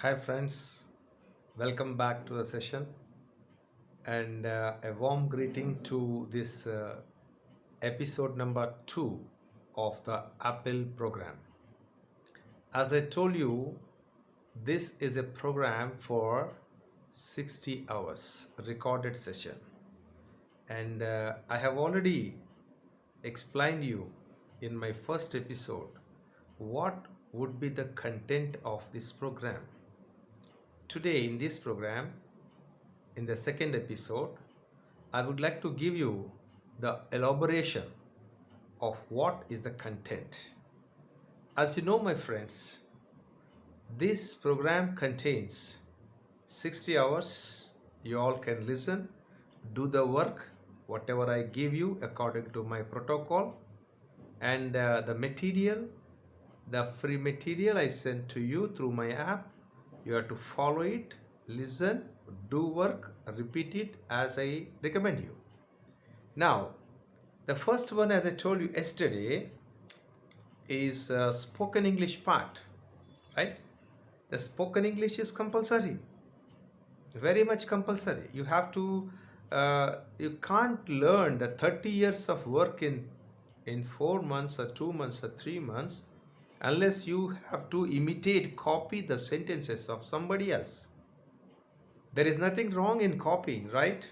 Hi, friends. Welcome back to the session and a warm greeting to this episode number 2 of the Apple program. As I told you, this is a program for 60 hours recorded session, and I have already explained you in my first episode what would be the content of this program. Today, in this program, in the second episode, I would like to give you the elaboration of what is the content. As you know, my friends, this program contains 60 hours. You all can listen, do the work, whatever I give you according to my protocol, and the free material I send to you through my app. You have to follow it, listen, do work, repeat it as I recommend you. Now, the first one, as I told you yesterday, is spoken English part, right? The spoken English is compulsory, very much compulsory. You can't learn the 30 years of work in 4 months or 2 months or 3 months unless you have to imitate, copy the sentences of somebody else. There is nothing wrong in copying, right?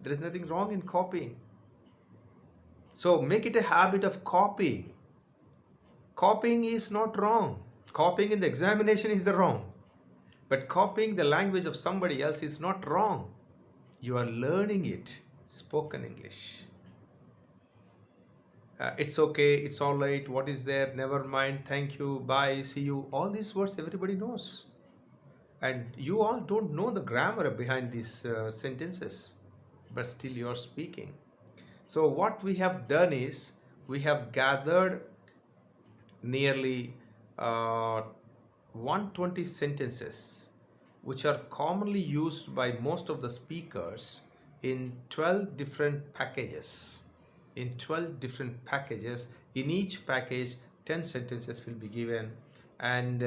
There is nothing wrong in copying. So make it a habit of copying. Copying is not wrong. Copying in the examination is the wrong. But copying the language of somebody else is not wrong. You are learning it, spoken English. It's okay, it's all right, what is there, never mind, thank you, bye, see you. All these words everybody knows. And you all don't know the grammar behind these sentences, but still you're speaking. So, what we have done is we have gathered nearly 120 sentences which are commonly used by most of the speakers in 12 different packages. In 12 different packages, in each package, 10 sentences will be given, and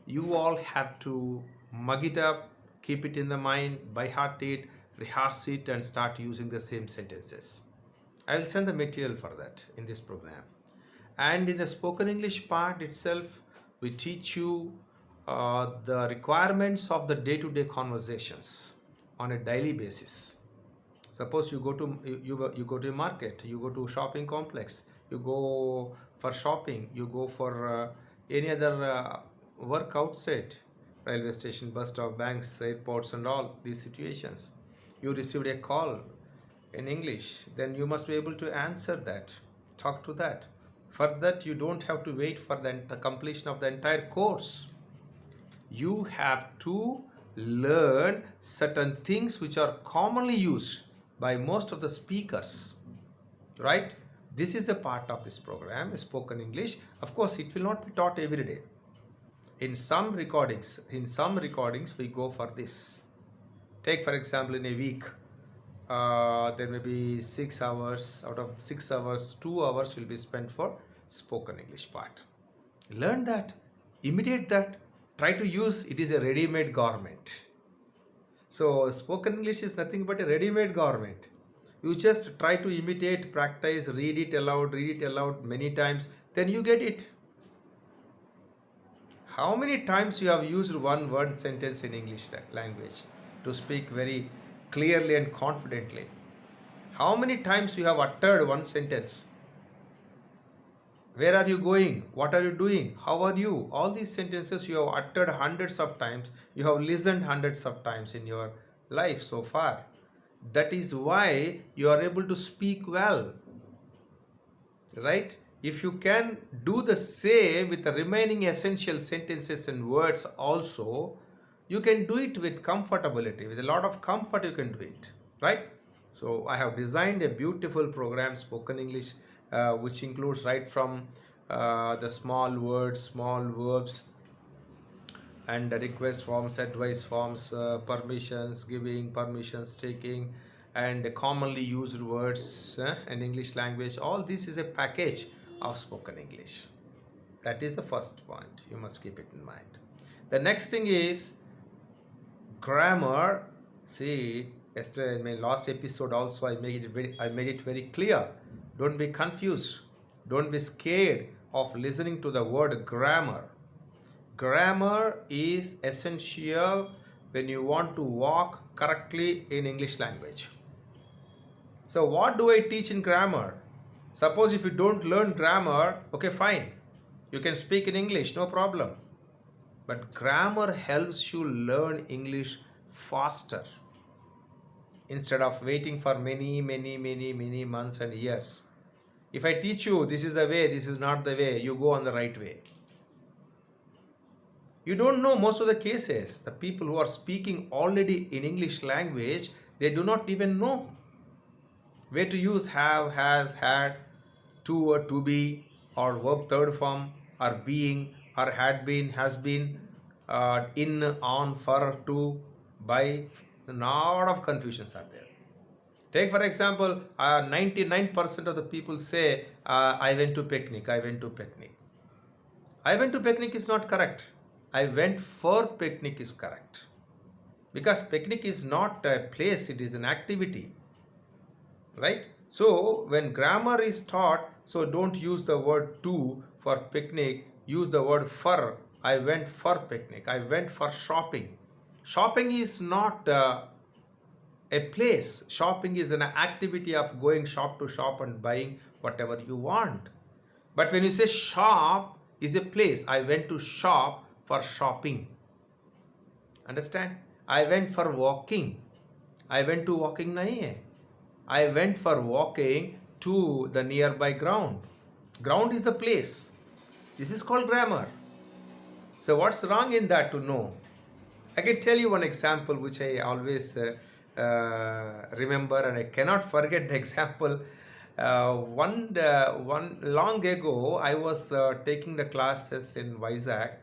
you all have to mug it up, keep it in the mind, by heart it, rehearse it, and start using the same sentences. I will send the material for that in this program. And in the spoken English part itself, we teach you the requirements of the day-to-day conversations on a daily basis. Suppose you go to you go to a market, you go to a shopping complex, you go for shopping, you go for any other work outside, railway station, bus stop, banks, airports, and all these situations. You received a call in English, then you must be able to answer that, talk to that. For that, you don't have to wait for the completion of the entire course. You have to learn certain things which are commonly used by most of the speakers, right? This is a part of this program, spoken English. Of course, it will not be taught every day. In some recordings we go for this. Take for example, in a week, there may be 6 hours. Out of 6 hours, 2 hours will be spent for spoken English part. Learn that, imitate that, try to use it. Is a ready-made garment. So spoken English is nothing but a ready-made garment. You just try to imitate, practice, read it aloud many times, then you get it. How many times you have used one word sentence in English language to speak very clearly and confidently? How many times you have uttered one sentence? Where are you going? What are you doing? How are you? All these sentences you have uttered hundreds of times. You have listened hundreds of times in your life so far. That is why you are able to speak well, right? If you can do the same with the remaining essential sentences and words also, you can do it with comfortability. With a lot of comfort, you can do it, right? So I have designed a beautiful program, spoken English, which includes right from the small words, small verbs, and the request forms, advice forms, permissions giving, permissions taking, and the commonly used words in English language. All this is a package of spoken English. That is the first point. You must keep it in mind. The next thing is grammar. See, yesterday in my last episode also I made it very clear. Don't be confused. Don't be scared of listening to the word grammar. Grammar is essential when you want to walk correctly in English language. So what do I teach in grammar? Suppose if you don't learn grammar, okay, fine. You can speak in English, no problem. But grammar helps you learn English faster instead of waiting for many months and years. If I teach you this is the way, this is not the way, you go on the right way. You don't know most of the cases. The people who are speaking already in English language, they do not even know where to use have, has, had, to or to be, or verb third form, or being, or had been, has been, in, on, for, to, by. A lot of confusions are there. Take for example, 99% of the people say, I went to picnic, I went to picnic. I went to picnic is not correct. I went for picnic is correct. Because picnic is not a place, it is an activity. Right? So when grammar is taught, so don't use the word to for picnic, use the word for. I went for picnic, I went for shopping. Shopping is not a place. Shopping is an activity of going shop to shop and buying whatever you want. But when you say shop is a place, I went to shop for shopping. Understand? I went for walking. I went to walking nahi hai. I went for walking to the nearby ground. Ground is a place. This is called grammar. So what's wrong in that to know? I can tell you one example which I always remember, and I cannot forget the example. One long ago, I was taking the classes in Vizag,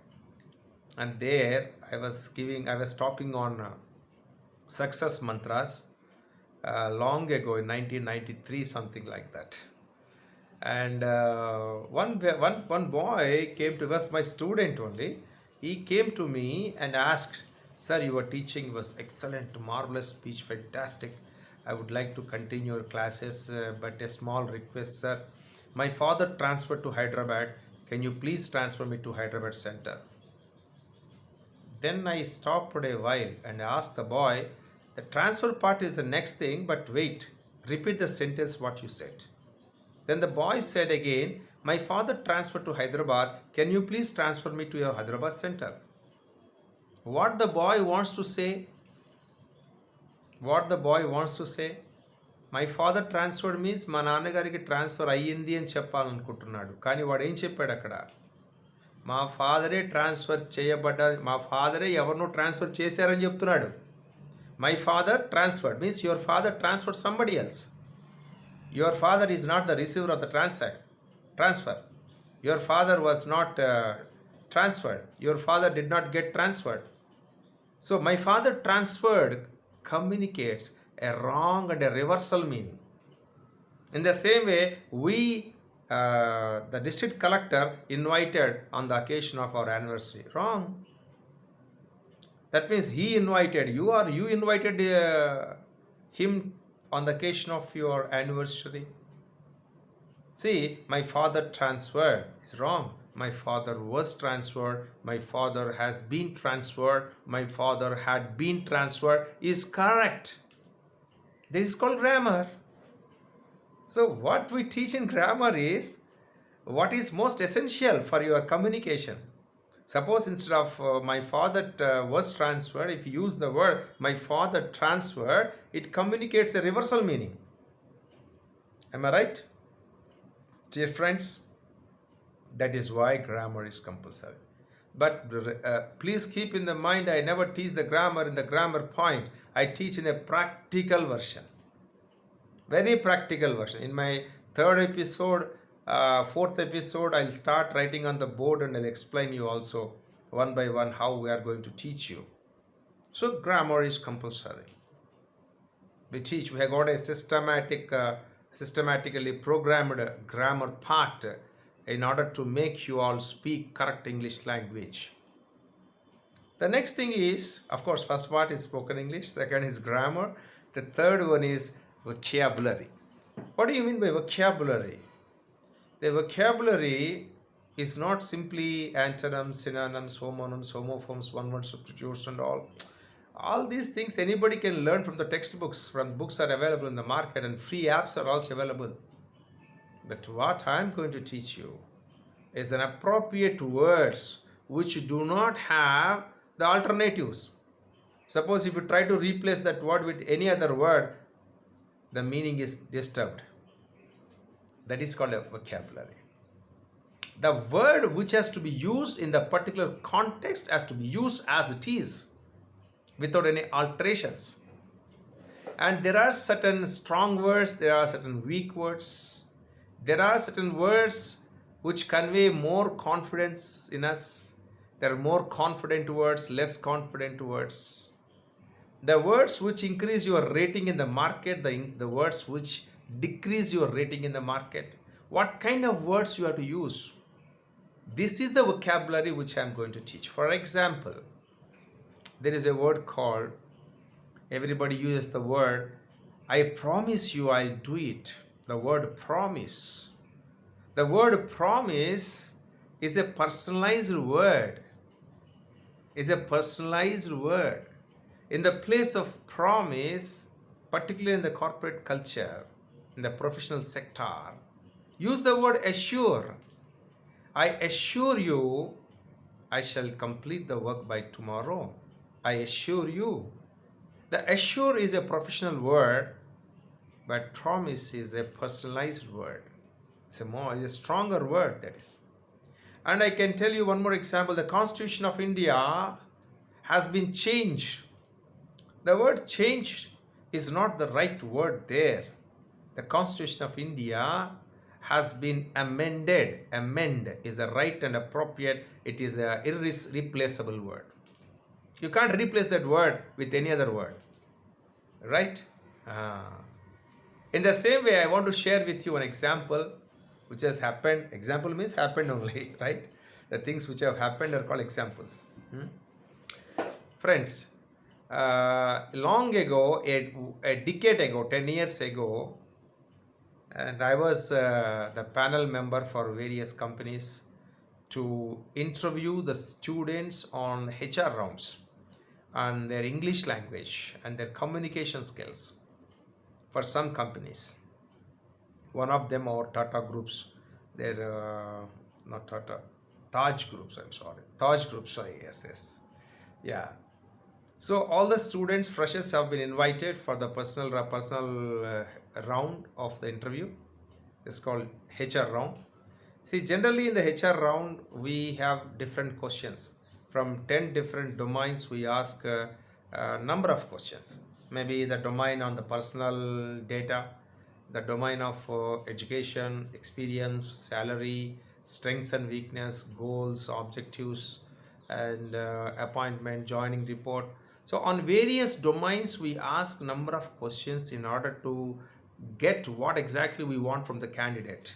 and there I was talking on success mantras long ago in 1993, something like that. And one boy came to us, my student only. He came to me and asked, "Sir, your teaching was excellent, marvelous speech, fantastic. I would like to continue your classes, but a small request, sir. My father transferred to Hyderabad. Can you please transfer me to Hyderabad Center?" Then I stopped for a while and asked the boy, "The transfer part is the next thing, but wait, repeat the sentence what you said." Then the boy said again, "My father transferred to Hyderabad. Can you please transfer me to your Hyderabad center?" What the boy wants to say? My father transferred means మా నాన్నగారికి transfer అయ్యింది అని చెప్పాలనుకుంటున్నాడు. కానీ వాడు ఏం చెప్పాడు అక్కడ? మా ఫాదరే ట్రాన్స్ఫర్ చేయబడ్డ, మా ఫాదరే ఎవరినో ట్రాన్స్ఫర్ చేశారని చెప్తున్నాడు. My father transferred means your father transferred somebody else. Your father is not the receiver of the transfer. Your father was not transferred. Your father did not get transferred. So my father transferred communicates a wrong and a reversal meaning. In the same way, the district collector invited on the occasion of our anniversary. Wrong. That means he invited you, or you invited him on the occasion of your anniversary. See, my father transferred is wrong. My father was transferred. My father has been transferred. My father had been transferred is correct. This is called grammar. So what we teach in grammar is what is most essential for your communication. Suppose instead of my father was transferred, if you use the word my father transferred, it communicates a reversal meaning. Am I right? Dear friends, that is why grammar is compulsory. But please keep in the mind, I never teach the grammar in the grammar point. I teach in a practical version. Very practical version. In my fourth episode, I'll start writing on the board and I'll explain you also one by one how we are going to teach you. So grammar is compulsory. We have got a systematically programmed grammar part in order to make you all speak correct English language. The next thing is, of course, first part is spoken English, second is grammar, the third one is vocabulary. What do you mean by vocabulary? The vocabulary is not simply antonyms, synonyms, homonyms, homophones, one word substitutes and all. All these things anybody can learn from the textbooks, from books are available in the market, and free apps are also available. But what I am going to teach you is an appropriate words which do not have the alternatives. Suppose if you try to replace that word with any other word, the meaning is disturbed. That is called a vocabulary. The word which has to be used in the particular context has to be used as it is, without any alterations. And there are certain strong words, there are certain weak words, there are certain words which convey more confidence in us. There are more confident words, less confident words. The words which increase your rating in the market, the words which decrease your rating in the market. What kind of words you have to use? This is the vocabulary which I am going to teach. For example, there is a word called, everybody uses the word, I promise you I'll do it. The word promise. The word promise is a personalized word. Is a personalized word. In the place of promise, particularly in the corporate culture, in the professional sector, use the word assure. I assure you I shall complete the work by tomorrow. I assure you. The assure is a professional word, but promise is a personalized word. It's a stronger word, that is. And I can tell you one more example. The Constitution of India has been changed. The word changed is not the right word there. The Constitution of India has been amended. Amend is a right and appropriate. It is a irreplaceable word. You can't replace that word with any other word. Right? In the same way, I want to share with you an example which has happened. Example means happened only, right? The things which have happened are called examples. Friends, long ago, a decade ago, 10 years ago, and I was the panel member for various companies to interview the students on HR rounds and their English language and their communication skills for some companies. One of them are Tata Groups. They're not Tata, Taj Groups, I'm sorry. Taj Groups, sorry, yes. Yeah. So all the students, freshers have been invited for the personal round of the interview. It's called HR round. See, generally in the HR round, we have different questions. From 10 different domains, we ask a number of questions. Maybe the domain on the personal data, the domain of education, experience, salary, strengths and weakness, goals, objectives, and appointment, joining report. So on various domains, we ask number of questions in order to get what exactly we want from the candidate.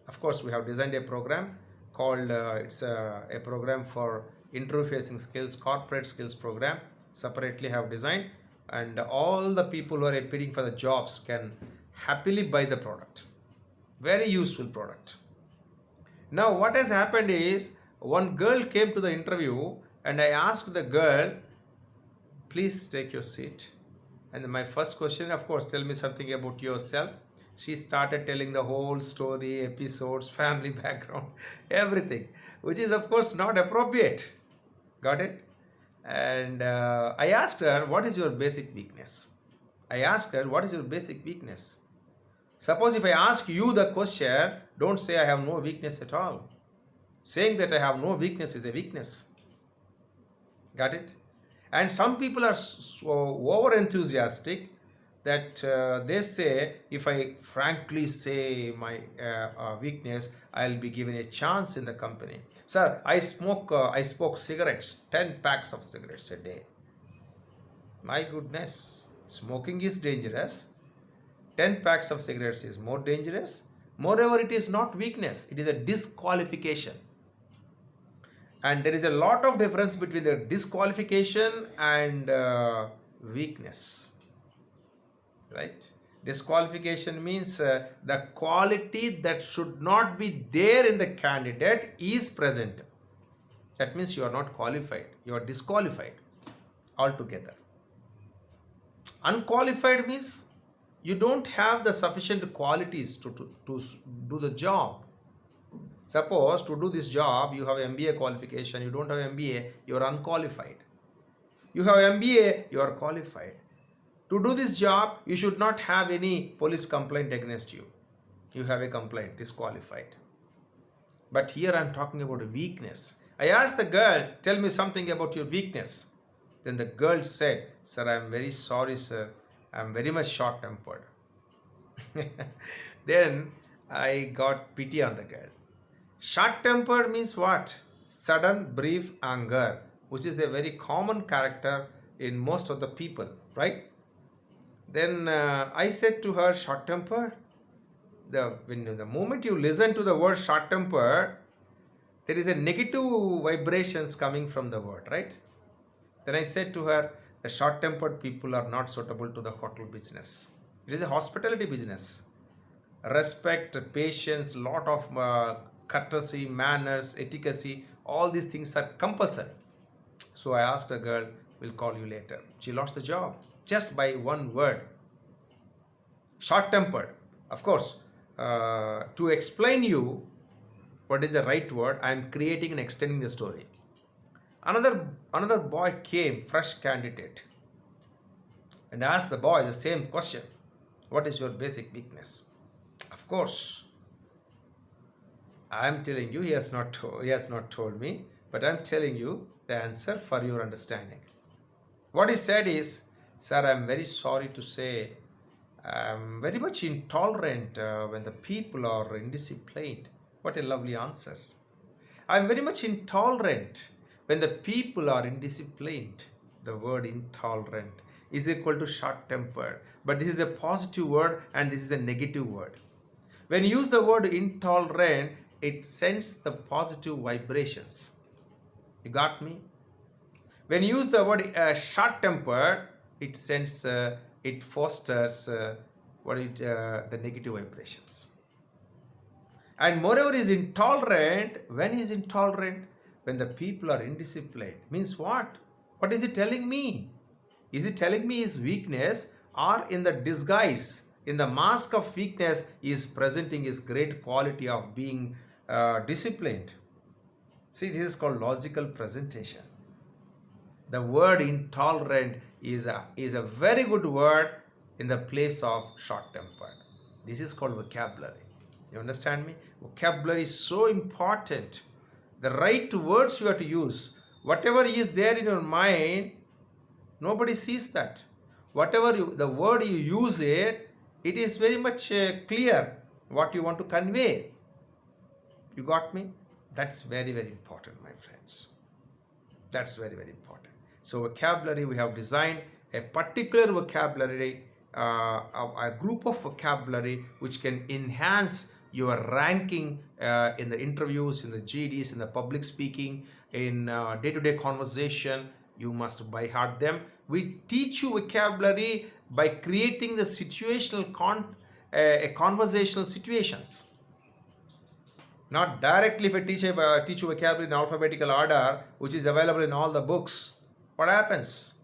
Of course, we have designed a program called, it's a program for interview-facing skills, corporate skills program, separately have designed, and all the people who are appearing for the jobs can happily buy the product. Very useful product. Now what has happened is, one girl came to the interview and I asked the girl, please take your seat. And my first question, of course, tell me something about yourself. She started telling the whole story, episodes, family background, everything, which is of course not appropriate. Got it? And I asked her, what is your basic weakness? I asked her, what is your basic weakness? Suppose if I ask you the question, don't say I have no weakness at all. Saying that I have no weakness is a weakness. Got it? And some people are so over enthusiastic that they say, if I frankly say my weakness, I'll be given a chance in the company. Sir, I smoke cigarettes, 10 packs of cigarettes a day. My goodness, smoking is dangerous. 10 packs of cigarettes is more dangerous. Moreover, it is not weakness, it is a disqualification. And there is a lot of difference between the disqualification and weakness, right? Disqualification means the quality that should not be there in the candidate is present. That means you are not qualified, you are disqualified altogether. Unqualified means you don't have the sufficient qualities to do the job. Suppose to do this job you have MBA qualification, you don't have MBA, you are unqualified. You have MBA, you are qualified. To do this job, you should not have any police complaint against you. You have a complaint, disqualified. But here I am talking about a weakness. I asked the girl, tell me something about your weakness. Then the girl said, sir, I am very sorry, sir. I am very much short-tempered. Then I got pity on the girl. Short-tempered means what? Sudden, brief anger, which is a very common character in most of the people, right? Then I said to her, short-tempered? The moment you listen to the word short-tempered, there is a negative vibrations coming from the word, right? Then I said to her, the short-tempered people are not suitable to the hotel business. It is a hospitality business. Respect, patience, lot of courtesy, manners, etiquette, all these things are compulsory. So I asked the girl, we'll call you later. She lost the job just by one word. Short-tempered. Of course, to explain you what is the right word, I am creating and extending the story. Another boy came, fresh candidate, and asked the boy the same question. What is your basic weakness? Of course, I am telling you, he has not told me, but I am telling you the answer for your understanding. What he said is, sir, I am very sorry to say, I am very much intolerant when the people are indisciplined. What a lovely answer. I am very much intolerant when the people are indisciplined. The word intolerant is equal to short-tempered. But this is a positive word and this is a negative word. When you use the word intolerant, it sends the positive vibrations. You got me? When you use the word short-tempered, it sends, it fosters the negative vibrations. And moreover, is intolerant. When he is intolerant? When the people are indisciplined. Means what? What is it telling me? Is it telling me his weakness, or in the disguise, in the mask of weakness, he is presenting his great quality of being disciplined? See, this is called logical presentation. The word intolerant is a very good word in the place of short-tempered. This is called vocabulary. You understand me? Vocabulary is so important. The right words you have to use. Whatever is there in your mind, nobody sees that. Whatever the word you use it is very much clear what you want to convey. You got me? That's very, very important, my friends. That's very, very important. So vocabulary, we have designed a particular vocabulary, a group of vocabulary which can enhance your ranking in the interviews, in the GDs, in the public speaking, in day-to-day conversation. You must by heart them. We teach you vocabulary by creating the situational conversational situations. Not directly if I teach you vocabulary in alphabetical order, which is available in all the books. What happens?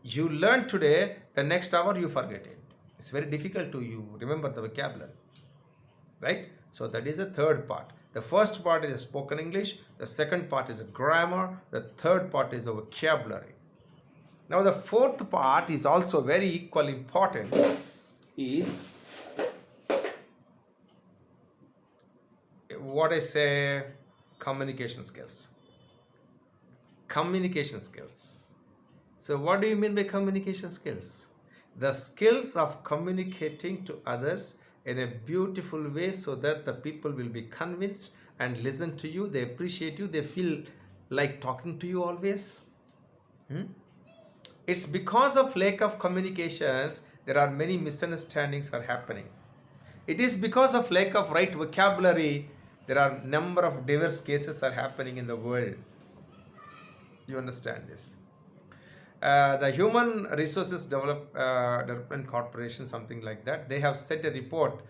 You learn today, the next hour you forget it. It's very difficult to you remember the vocabulary. Right? So that is the third part. The first part is spoken English. The second part is a grammar. The third part is the vocabulary. Now the fourth part is also very equally important. Is what I say, communication skills. Communication skills. So what do you mean by communication skills? The skills of communicating to others in a beautiful way so that the people will be convinced and listen to you, they appreciate you, they feel like talking to you always. It's because of lack of communications there are many misunderstandings are happening. It is because of lack of right vocabulary There are number of diverse cases are happening in the world. You understand this? The Human Resources Development Corporation, something like that, they have set a report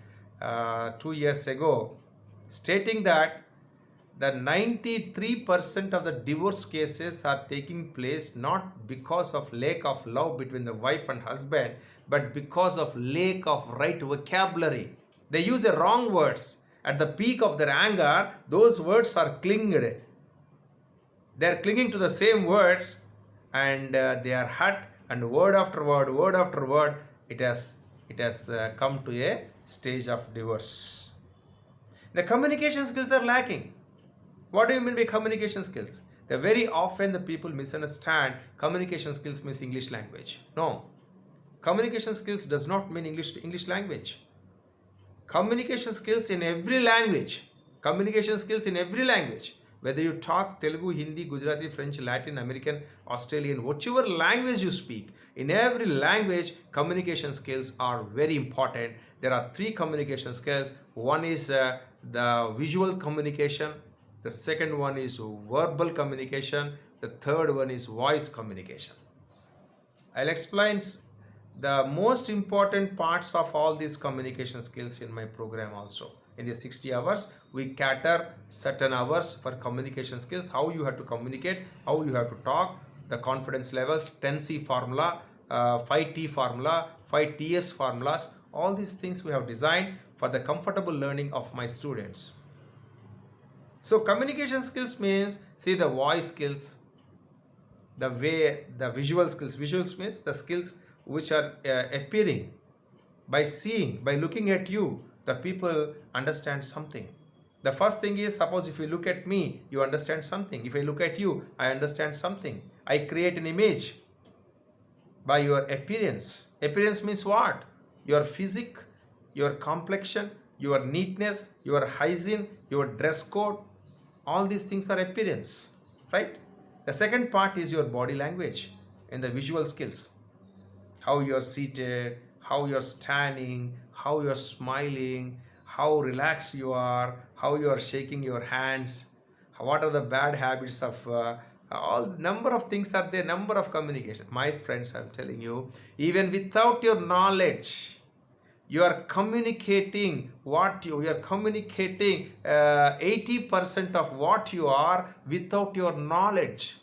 2 years ago stating that the 93% of the divorce cases are taking place not because of lack of love between the wife and husband, but because of lack of right vocabulary. They use the wrong words. At the peak of their anger, those words are clinged. They are clinging to the same words, and they are hurt, and word after word, it has come to a stage of divorce. The communication skills are lacking. What do you mean by communication skills? Very often the people misunderstand communication skills means English language. No. Communication skills does not mean English language. Communication skills in every language. Communication skills in every language. Whether you talk Telugu, Hindi, Gujarati, French, Latin, American, Australian, whichever language you speak, in every language, communication skills are very important. There are 3 communication skills. One is the visual communication. The second one is verbal communication. The third one is voice communication. I'll explain the most important parts of all these communication skills in my program also. In the 60 hours, we cater certain hours for communication skills, how you have to communicate, how you have to talk, the confidence levels, 10C formula, 5T formula, 5TS formulas. All these things we have designed for the comfortable learning of my students. So communication skills means, see, the voice skills, the visual skills. Visuals means the skills which are appearing by seeing, by looking at you, the people understand something. The first thing is, suppose if you look at me, you understand something. If I look at you, I understand something. I create an image by your appearance. Appearance means what? Your physique, your complexion, your neatness, your hygiene, your dress code. All these things are appearance, right? The second part is your body language and the visual skills. How you are seated, how you are standing, how you are smiling, how relaxed you are, how you are shaking your hands, what are the bad habits of all number of things are there, number of communication. My friends, I'm telling you, even without your knowledge, you are communicating what you are communicating 80% of what you are without your knowledge.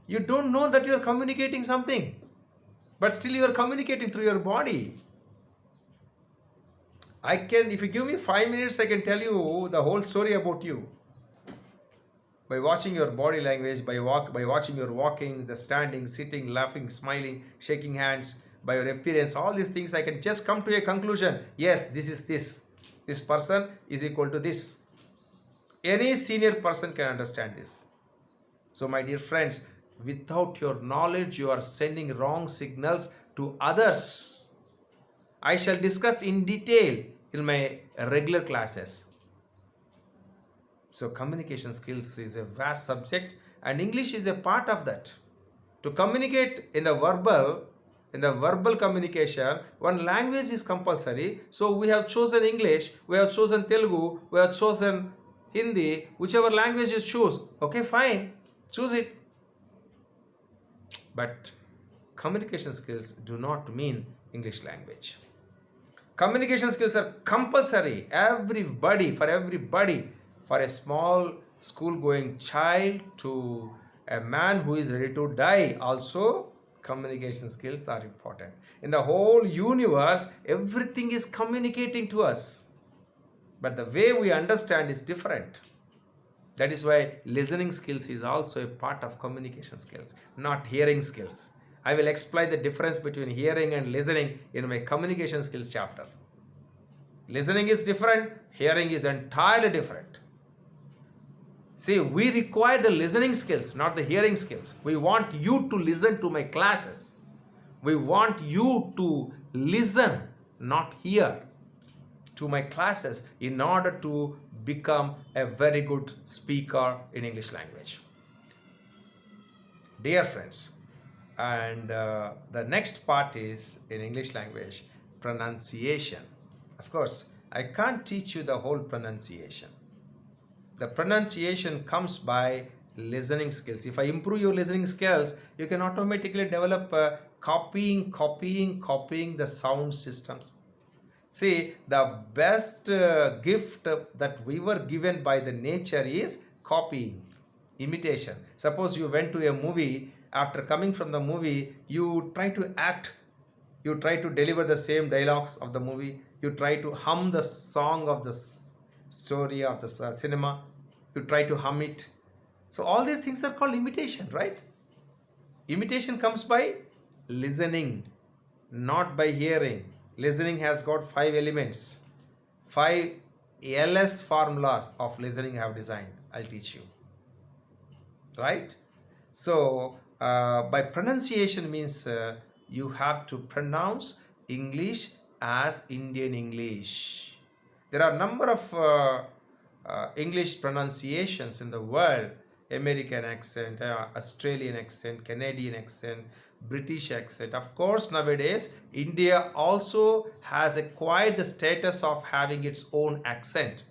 You don't know that you are communicating something, but still you are communicating through your body. If you give me 5 minutes, I can tell you the whole story about you. By watching your body language, by watching your walking, the standing, sitting, laughing, smiling, shaking hands, by your appearance, all these things, I can just come to a conclusion. Yes, this is this. This person is equal to this. Any senior person can understand this. So my dear friends, without your knowledge, you are sending wrong signals to others. I shall discuss in detail in my regular classes. So communication skills is a vast subject, and English is a part of that. To communicate in the verbal communication, one language is compulsory. So we have chosen English, we have chosen Telugu, we have chosen Hindi, whichever language you choose. Okay, fine, choose it. But communication skills do not mean English language. Communication skills are compulsory. Everybody, for a small school going child to a man who is ready to die, also communication skills are important. In the whole universe, everything is communicating to us, but the way we understand is different. That is why listening skills is also a part of communication skills, not hearing skills. I will explain the difference between hearing and listening in my communication skills chapter. Listening is different, hearing is entirely different. See, we require the listening skills, not the hearing skills. We want you to listen to my classes. We want you to listen, not hear, to my classes in order to become a very good speaker in English language. Dear friends, and the next part is in English language, pronunciation. Of course, I can't teach you the whole pronunciation. The pronunciation comes by listening skills. If I improve your listening skills, you can automatically develop copying the sound systems. See, the best gift that we were given by the nature is copying, imitation. Suppose you went to a movie, after coming from the movie, you try to act, you try to deliver the same dialogues of the movie, you try to hum the song of the story of the cinema, you try to hum it. So all these things are called imitation, right? Imitation comes by listening, not by hearing. Listening has got 5 elements. 5 LS formulas of listening I have designed. I'll teach you. Right? So, by pronunciation means you have to pronounce English as Indian English. There are a number of English pronunciations in the world. American accent, Australian accent, Canadian accent, British accent. Of course, nowadays, India also has acquired the status of having its own accent.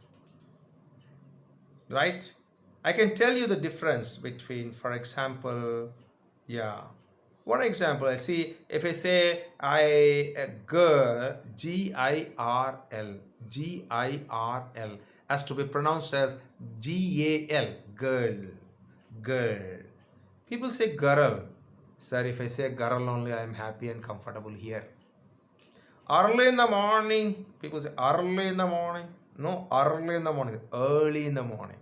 Right? I can tell you the difference between, for example, one example, I see, if I say a girl, G-I-R-L, G-I-R-L, has to be pronounced as G-A-L, girl, girl. People say girl. Sir, if I say girl only, I am happy and comfortable here. Early in the morning, people say early in the morning. No, early in the morning, early in the morning.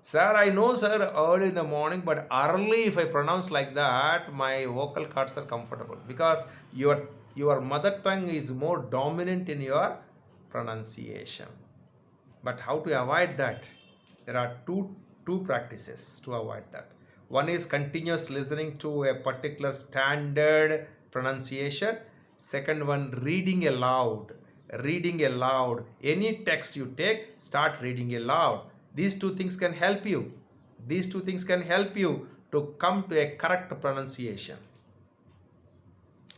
Sir, I know, sir, early in the morning, but early, if I pronounce like that, my vocal cords are comfortable because your mother tongue is more dominant in your pronunciation. But how to avoid that? There are two practices to avoid that. One is continuous listening to a particular standard pronunciation. Second one, reading aloud. Reading aloud. Any text you take, start reading aloud. These two things can help you. These two things can help you to come to a correct pronunciation.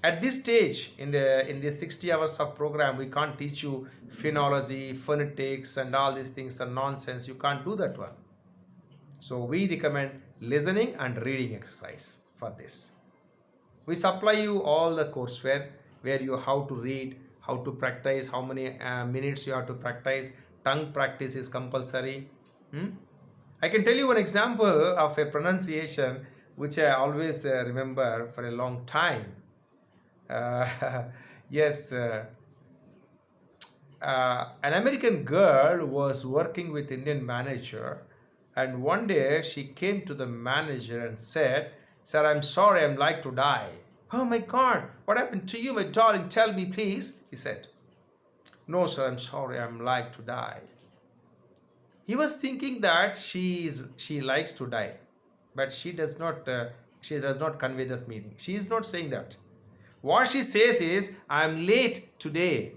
At this stage, in the 60 hours of program, we can't teach you phonology, phonetics, and all these things are nonsense. You can't do that one. So we recommend listening and reading exercise for this. We supply you all the courseware where you how to read, how to practice, how many minutes you have to practice. Tongue practice is compulsory. I can tell you one example of a pronunciation which I always remember for a long time. Yes, an American girl was working with Indian manager, and one day she came to the manager and said, "Sir, I'm sorry, I'm like to die." "Oh my God, what happened to you, my darling? Tell me, please," he said. "No, sir, I'm sorry, I'm like to die." He was thinking that she likes to die, but she does not convey this meaning. She is not saying that. What she says is, "I'm late today."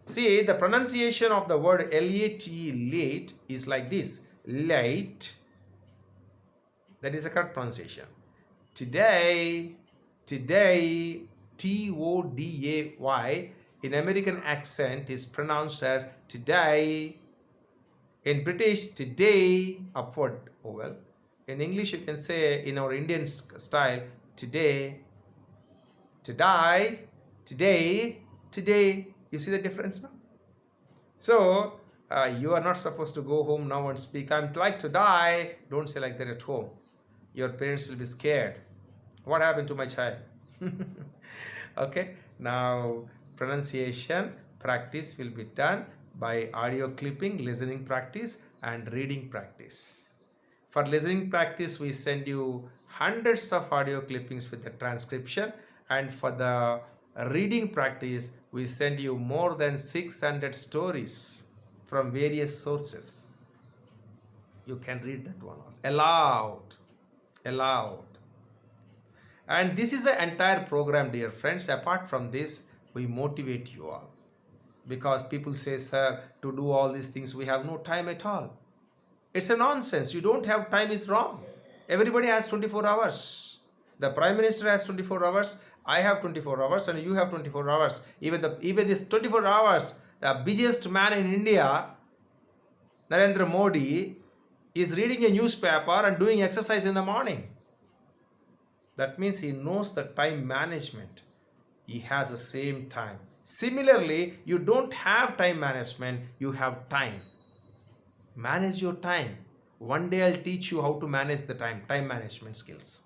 See, the pronunciation of the word L-A-T-E, late, is like this. Late. That is a correct pronunciation. Today, T-O-D-A-Y, in American accent is pronounced as today. In British, today, upward vowel. In English, you can say, in our Indian style, today, to die, today, today. You see the difference now? So, you are not supposed to go home now and speak, "I'm like to die." Don't say like that at home. Your parents will be scared. What happened to my child? Okay, now pronunciation practice will be done by audio clipping, listening practice, and reading practice. For listening practice, we send you hundreds of audio clippings with the transcription, and for the reading practice, we send you more than 600 stories from various sources. You can read that one aloud. And this is the entire program, dear friends. Apart from this, we motivate you all, because people say, "Sir, to do all these things we have no time at all." It's a nonsense. You don't have time is wrong. Everybody has 24 hours. The Prime Minister has 24 hours. I have 24 hours, and you have 24 hours. Even this 24 hours, the busiest man in India Narendra Modi is reading a newspaper and doing exercise in the morning. That means he knows the time management. He has the same time. Similarly, you don't have time management, you have time. Manage your time. One day I'll teach you how to manage the time management skills.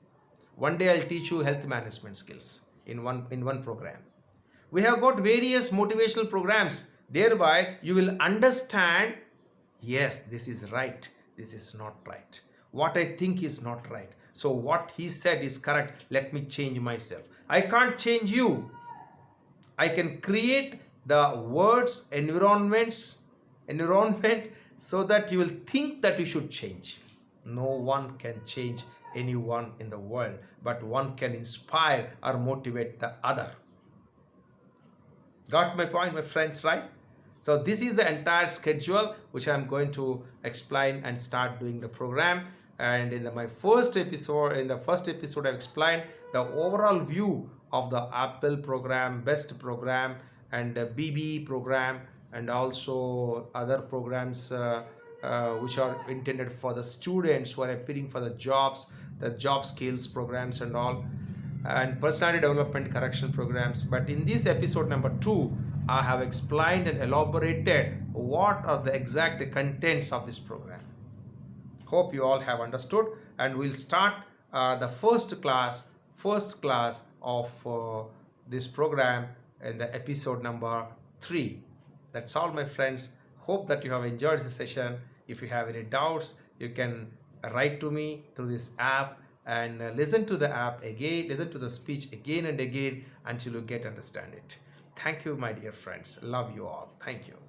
One day I'll teach you health management skills in one program. We have got various motivational programs. Thereby, you will understand, yes, this is right, this is not right. What I think is not right. So what he said is correct. Let me change myself. I can't change you. I can create the words, environment so that you will think that you should change. No one can change anyone in the world, but one can inspire or motivate the other. Got my point, my friends, right? So this is the entire schedule which I'm going to explain and start doing the program. And in my first episode, I've explained the overall view of the Apple program, BEST program, and BB program, and also other programs which are intended for the students who are appearing for the jobs, the job skills programs and all, and personality development correction programs. But in this episode number 2, I have explained and elaborated what are the exact contents of this program. Hope you all have understood, and we'll start the first class of this program in the episode number 3. That's all, my friends. Hope that you have enjoyed this session. If you have any doubts, you can write to me through this app, and listen to the app again, listen to the speech again and again until you get understand it. Thank you, my dear friends. Love you all. Thank you.